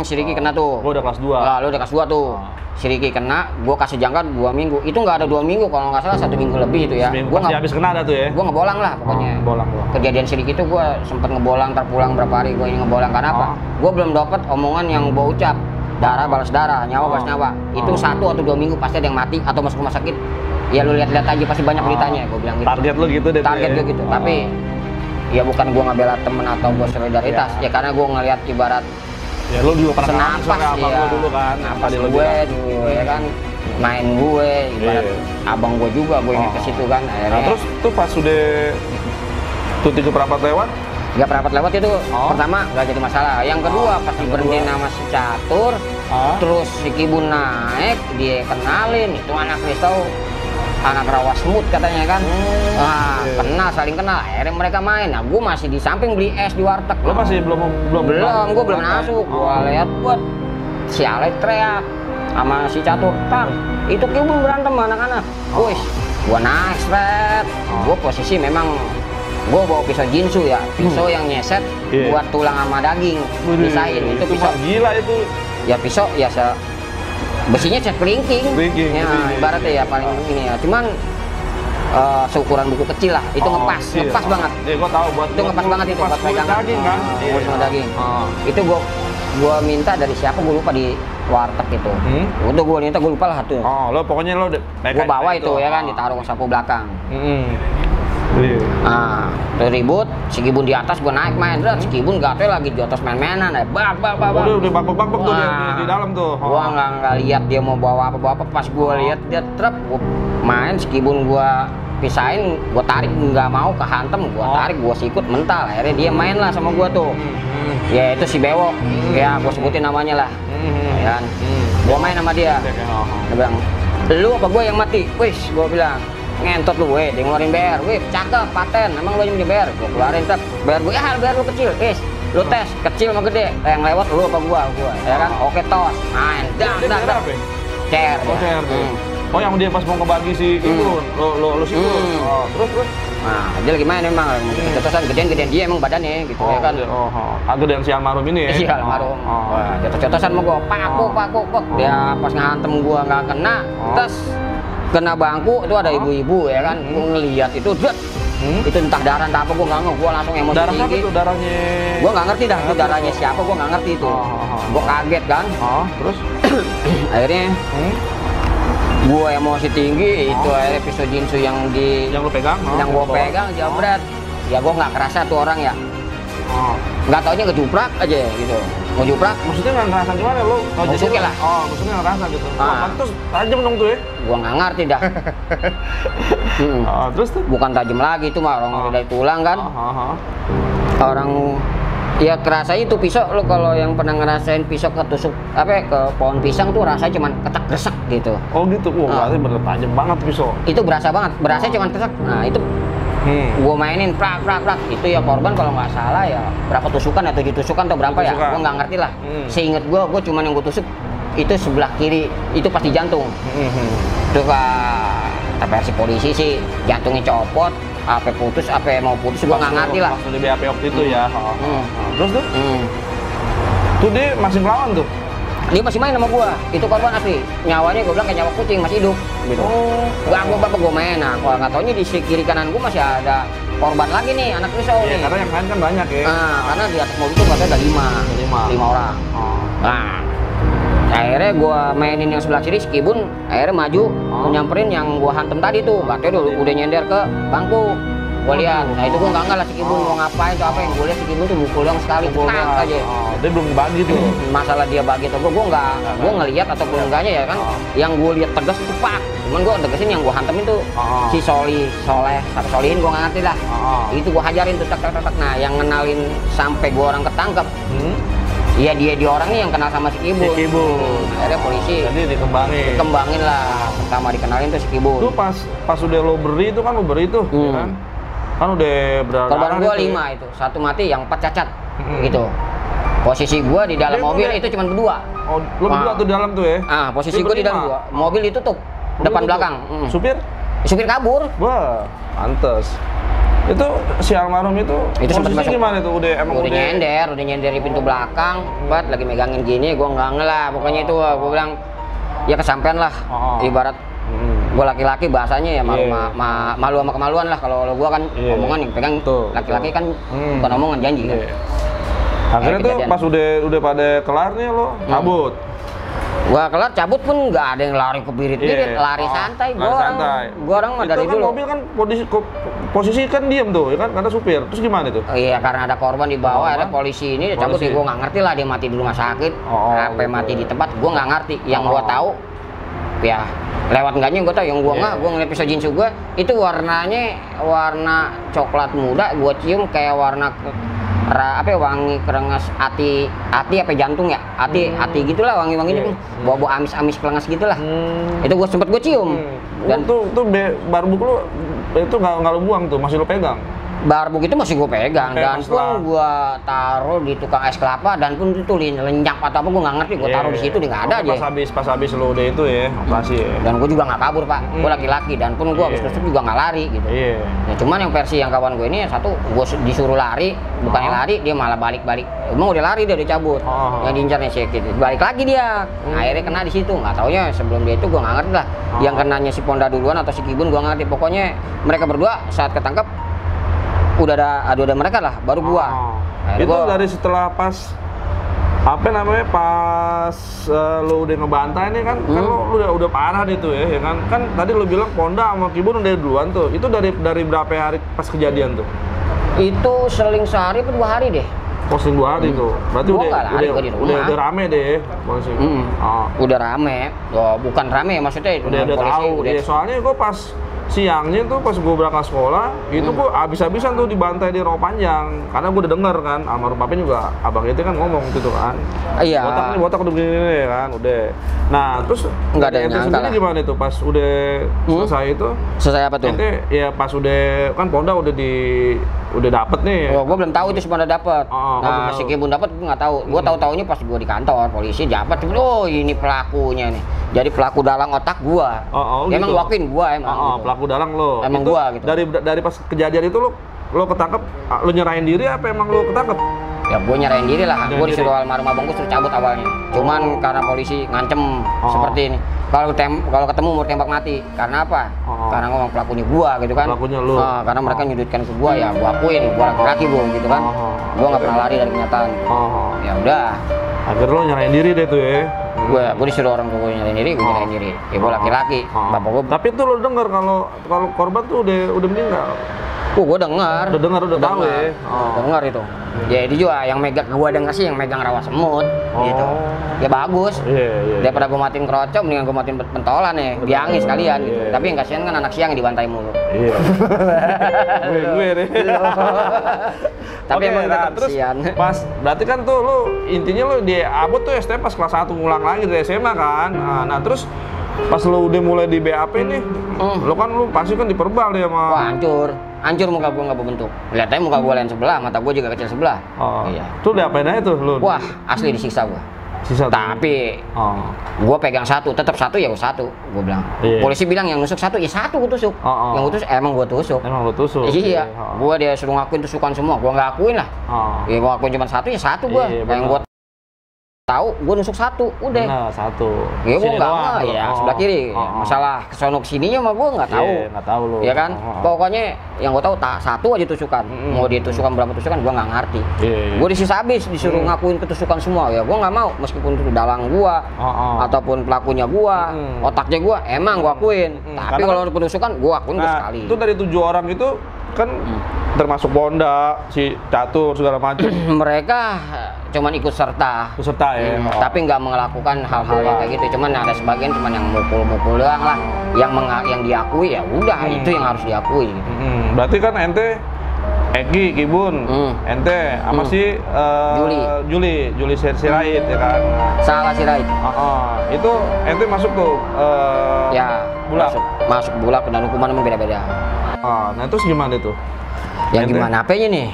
Si Riki kena tuh. Gua udah kelas 2. Lu udah kelas 2 tuh. Si Riki kena, gua kasih jangka 2 minggu. Itu nggak ada 2 minggu kalau nggak salah 1 minggu lebih itu ya. Gua nggak habis kena ada tuh ya. Gua ngebolang lah pokoknya. Bolang. Kejadian si Riki itu gua sempet ngebolang, terpulang berapa hari gua ini ngebolang karena apa? Gua belum dapat omongan yang gua ucap. Darah balas darah, nyawa balas nyawa. Itu 1 atau 2 minggu pasti ada yang mati atau masuk rumah sakit. Ya lu lihat-lihat aja pasti banyak beritanya, gua bilang gitu. Target lu gitu deh. Target gua gitu. Tapi ya bukan gua ngebela temen atau gua solidaritas. Ya karena gua ngelihat ibarat ya lu juga pernah senapas ya, dulu kan, napas gue dulu ya kan, main gue, ibarat abang gue juga, gue inget ke situ kan. Akhirnya, nah terus tuh pas sudah tuh 3 perapat lewat? 3 perapat lewat itu pertama nggak jadi masalah. Yang kedua pas berhenti nama si Catur, Terus si Kibun naik, dia kenalin itu anak Kristau, anak rawa semut katanya kan. Kenal, saling kenal. Akhirnya mereka main. Nah, gue masih di samping beli es di warteg. Lo masih belum gue belum masuk. Gue lihat buat si Ale teriak sama si Catur, "Tang, itu Kibun berantem sama anak-anak." Wih, gue naik seret. Gue posisi memang gue bawa pisau jinsu ya, pisau yang nyeset buat tulang sama daging, pisahin. Itu pisau gila itu. Ya pisau ya besinya set kelingking. Ya, ibaratnya ya paling ini ya. Cuman seukuran buku kecil lah, itu ngepas banget. Iya, gua tahu buat itu ngepas banget itu buat pegang daging kan. Buat daging. Itu gua minta dari siapa gue lupa di warteg itu. Udah gua minta, gua lupa lah tuh. Lo pokoknya lo gua bawa itu ya kan, ditaruh ke saku belakang. Tuh ribut, si Kibun di atas, gua naik main, si Kibun gatel lagi di atas main-mainan, bak. Udah bak tuh di dalam tuh. Gua nggak lihat dia mau bawa apa, pas gua lihat dia truk, gua main, si Kibun gua pisahin, gua tarik nggak mau kehantem, gua tarik, gua sikut mental, akhirnya dia main lah sama gua tuh. Ya itu si Bewok, ya gua sebutin namanya lah, ya kan. Gua main sama dia, dia bilang, "Lu apa gua yang mati?" Wis, gua bilang, "Ngentot lu, dia ngeluarin BR, cakep, paten, emang lu yang punya BR?" Gua keluarin truk, BR gua, BR lu kecil, lu tes, kecil sama gede, yang lewat lu apa gua, ya kan, oke tos, main, dah, cer. Oh, yang dia pas mau ngebagi si Kibun, lo sikut. Terus? Nah, dia lagi main emang, jatuh-jatuhan gedean dia emang badannya gitu ya kan. Agak yang si almarhum ini ya? Iya, almarhum. Jatuh-jatuhan sama gua, pakuk. Dia pas ngantem gua nggak kena, terus kena bangku, itu ada ibu-ibu ya kan, gua ngeliat itu, itu entah darah entah apa, gua nggak ngerti, gua langsung emosi darah tinggi. Darah apa tuh darahnya? Gua nggak ngerti dah itu darahnya siapa, gua nggak ngerti itu. Gua kaget kan. Terus? Akhirnya gua emosi tinggi, itu akhirnya pisau jinsu yang lu pegang, yang gua pegang jambret. Ya gua nggak kerasa tuh orang ya. Nggak taunya ngejuprak aja gitu. Ngejuprak. Maksudnya nggak ngerasa gimana lo? Musuknya lah. Maksudnya nggak ngerasa gitu. Terus tajam dong tuh ya? Gua nggak ngerti dah. Terus tuh? Bukan tajam lagi itu mah, orang dari tulang kan. Orang ya kerasa itu pisau, lo kalau yang pernah ngerasain pisau ketusuk ke pohon pisang tuh rasanya cuman ketek gresek gitu. Oh gitu, berarti bener tajam banget pisau. Itu berasa banget, berasanya cuman kesek. Nah itu gua mainin prak. Itu ya korban kalau nggak salah ya berapa tusukan ya, 7 tusukan atau berapa ya, gua nggak ngerti lah. Seinget gua cuman yang gua tusuk itu sebelah kiri, itu pasti jantung. Tuh versi polisi sih jantungnya copot, apa putus, apa mau putus, gua nggak ngerti lah. Waktu di BAP waktu itu ya. Terus tuh? Tuh dia masih melawan tuh? Dia masih main sama gua, itu korban asli. Nyawanya gua bilang kayak nyawa kucing, masih hidup gitu. Gua main, nah kalau nggak taunya di kiri kanan gua masih ada korban lagi nih, anak pisau nih. Karena yang main kan banyak ya. Karena di atas mobil itu katanya ada 5 orang. Nah, akhirnya gua mainin yang sebelah kiri, si Kibun akhirnya maju nyamperin yang gua hantem tadi tuh, katanya udah nyender ke bangku. Gua lihat, nah itu gua nggak lah si Kibun mau ngapain tuh apa, yang gua lihat si Kibun tuh mukul doang sekali, tak aja. Dia belum dibagi tuh. Masalah dia bagi atau gua ngelihat ataupun enggaknya ya kan, yang gua lihat tegas itu pak. Cuman gua tegasin yang gua hantemin tuh si Soleh, sampai Solihin gua nggak ngerti lah. Itu gua hajarin tuh tak. Nah, yang ngenalin sampai gua orang ketangkep. Iya dia orang nih yang kenal sama si Kibun. Akhirnya polisi. Jadi dikembangin lah. Pertama dikenalin tuh si Kibun. Itu pas udah lo beri itu kan tuh, ya kan? Kan udah berdarah. Korban gua 5 itu, 1 mati, yang 4 cacat. Gitu. Posisi gua di dalam mobil itu cuma berdua. Oh, lo berdua tuh di dalam tuh ya? Posisi gua di dalam dua. Mobil ditutup, depan belakang. Supir kabur. Wah, pantes. Itu si almarhum itu sempat masuk, gimana tuh? Udah nyender di pintu belakang, lagi megangin gini, gua nggak ngelah. Pokoknya itu gua bilang ya kesampean lah. Ibarat gua laki-laki bahasanya ya malu sama kemaluan lah. Kalau gua kan omongan yang pegang laki-laki kan bukan omongan, janji kan. Akhirnya tuh pas udah pada kelar nih lo cabut. Gua kelar cabut pun nggak ada yang lari ke birit-birit, lari santai. Gua orang mah dari kan dulu. Mobil kan posisi kan diem tuh, ya kan, karena supir. Terus gimana tuh? Iya, karena ada korban di bawah, ada polisi ini cabut. Gua nggak ngerti lah dia mati di rumah sakit, sampai mati di tempat. Gua nggak ngerti. Yang gua tahu, ya lewat enggaknya gua tahu. Yang gua nggak, gua ngeliat pisau jinsu gua itu warnanya warna coklat muda. Gua cium kayak warna apa ya, wangi kerengas hati apa jantung ya, hati gitulah, wangi-wanginya bau amis-amis kelengas gitulah. Itu sempet gue cium. Dan tuh barbuk lu itu nggak lu buang tuh, masih lu pegang? Barbuk itu masih gue pegang, dan pun gue taruh di tukang es kelapa, dan pun itu lenyap atau apa gue nggak ngerti, gue taruh di situ, dia nggak ada aja. Pas habis lu udah itu ya operasi ya. Dan gue juga nggak kabur pak, gue laki-laki, dan pun gue habis tusuk juga nggak lari gitu. Nah, cuman yang versi yang kawan gue ini satu, gue disuruh lari, bukannya lari, dia malah balik-balik. Emang udah lari, dia udah cabut, yang diincarnya si gitu. Balik lagi dia, akhirnya kena di situ. Nggak taunya sebelum dia itu gue nggak ngerti lah, yang kenanya si Ponda duluan atau si Kibun gue nggak ngerti. Pokoknya mereka berdua saat ketangkep udah ada mereka lah, baru gua. Itu dari setelah pas apa namanya, pas lu udah ngebantai nih kan, kan lu udah parah deh tuh ya kan. Kan tadi lu bilang Ponda sama Kibun udah duluan tuh. Itu dari berapa hari pas kejadian tuh? Itu seling sehari atau 2 hari deh. Posting 2 hari tuh. Berarti udah rame deh. Udah rame. Oh, bukan rame maksudnya udah tahu. Ya, soalnya gua pas siangnya tuh pas gue berangkat sekolah itu gue abis-abisan tuh dibantai di Rawa Panjang, karena gue udah denger kan almarhum papi juga, abang itu kan ngomong gitu kan, iya botak udah begini kan udah. Nah terus nggak ada yang nyangka lah. Gimana itu pas udah selesai itu? Selesai apa tuh? Ente ya pas udah kan Ponda udah dapet nih. Oh, gue belum tahu itu Ponda dapet. Nah si Kibun dapet gue nggak tahu. Gue tahu-taunya pas gue di kantor polisi dapat. Oh ini pelakunya nih. Jadi pelaku dalang otak gue. Emang gitu. Wakin gue emang. Gitu. Pelaku dalang lo. Emang itu gue gitu. Dari pas kejadian itu lo ketangkep, lo nyerahin diri apa emang lo ketangkep? Ya gue nyerahin diri lah. Gue disuruh almarhum abang gue suruh cabut awalnya. Cuman karena polisi ngancem seperti ini. Kalau ketemu mau tembak mati. Karena apa? Karena ngomong pelakunya gua gitu kan. Pelakunya lu. Karena mereka nyudutkan ke gua, ya gua akuin, gua laki-laki gua gitu kan. Gua nggak pernah lari dari kenyataan. Ya udah. Akhirnya lo nyerahin diri deh tuh ya. Gua disuruh orang tua gua nyerahin diri, gua nyerahin diri. Ya gua laki-laki. Bapak gua. Tapi tuh lo denger kalau korban tuh udah meninggal. Gua dengar. Udah tahu ya. Dengar itu. Ya itu juga yang megang, gua denger sih yang megang rawa semut gitu. Ya bagus. Daripada gua matiin kerocok, mendingan gua matiin pentolan ya. Biangin sekalian gitu. Tapi yang kasihan kan anak siang yang dibantai mulu. gue deh. Tapi emang terus kasihan. Pas berarti kan tuh lu intinya lu di Abut tuh ST pas kelas 1 ngulang lagi dari SMA kan. Nah terus pas lu udah mulai di BAP nih, lu pasti kan diperbal deh sama. Wah, hancur muka gua nggak berbentuk. Lihat aja muka gua lain sebelah, mata gua juga kecil sebelah. Iya. Tuh diapain aja tuh lu? Wah, asli disiksa gua. Tapi gua pegang satu, tetap satu ya satu. Gua bilang. Polisi bilang yang nusuk satu, ya satu gua tusuk. Yang gua tusuk emang gua tusuk. Emang lu tusuk. Iya. Gua dia suruh ngakuin tusukan semua, gua nggak akuin lah. Ya gua akuin cuma satu, ya satu gua. Yang gua tahu gue nusuk satu, udah. Nah, satu. Ya gue nggak, ya sebelah kiri. Masalah kesono kesininya mah gue nggak tahu. Nggak tahu lo. Ya kan. Pokoknya yang gue tahu satu aja tusukan. Mau dia tusukan berapa tusukan gue nggak ngerti. Gue disisa habis disuruh ngakuin ketusukan semua. Ya gue nggak mau, meskipun itu dalang gue ataupun pelakunya gue, otaknya gue, emang gue akuin. Tapi kalau penusukan gue akuin sekali. Itu dari 7 orang itu kan termasuk Ponda, si Catur segala macam. Mereka cuman ikut serta ya. Tapi nggak melakukan hal-hal yang kayak gitu. Cuman ada sebagian cuman yang mukul-mukul doang lah, yang diakui ya udah itu yang harus diakui. Berarti kan ente Egi, Kibun, ente sama si Juli Sirait ya kan? Salah Sirait. Itu ente masuk tuh ya Bulak. Masuk Bulak, dan hukuman emang beda-beda. Nah terus gimana itu? Yang gimana apanya nih?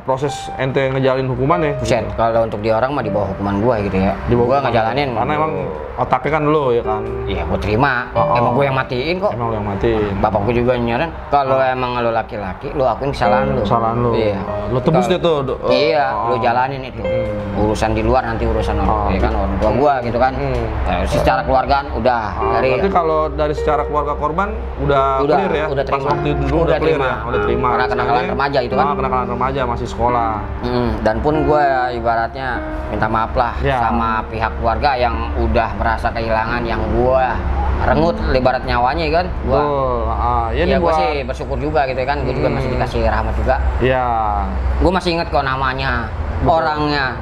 Proses ente ngejalin hukuman ya? Buset, kalau untuk dia orang mah di bawah hukuman gua gitu ya. Di bawah gua ngejalanin. Karena emang otaknya kan lo ya kan? Iya, gua terima. Emang gua yang matiin kok. Emang lo yang matiin. Bapak gua juga nyaran, kalau emang lo laki-laki, lo akuin kesalahan lo. Kesalahan lo. Iya. Lo tebus deh tuh. Iya, lo jalanin itu. Urusan di luar nanti urusan orang, ya kan orang tua gua gitu kan. Secara keluargaan udah dari. Berarti kalau dari secara keluarga korban udah clear ya? Udah terima. Pas waktu dulu udah clear ya? Udah terima. Karena kenakalan remaja itu kan. Kenakalan remaja masih sekolah. Dan pun gue ibaratnya minta maaf lah sama pihak keluarga yang udah merasa kehilangan yang gue rengut ibarat nyawanya kan. Ya gue sih bersyukur juga gitu kan. Gue juga masih dikasih rahmat juga. Iya. Gue masih inget kok namanya, orangnya.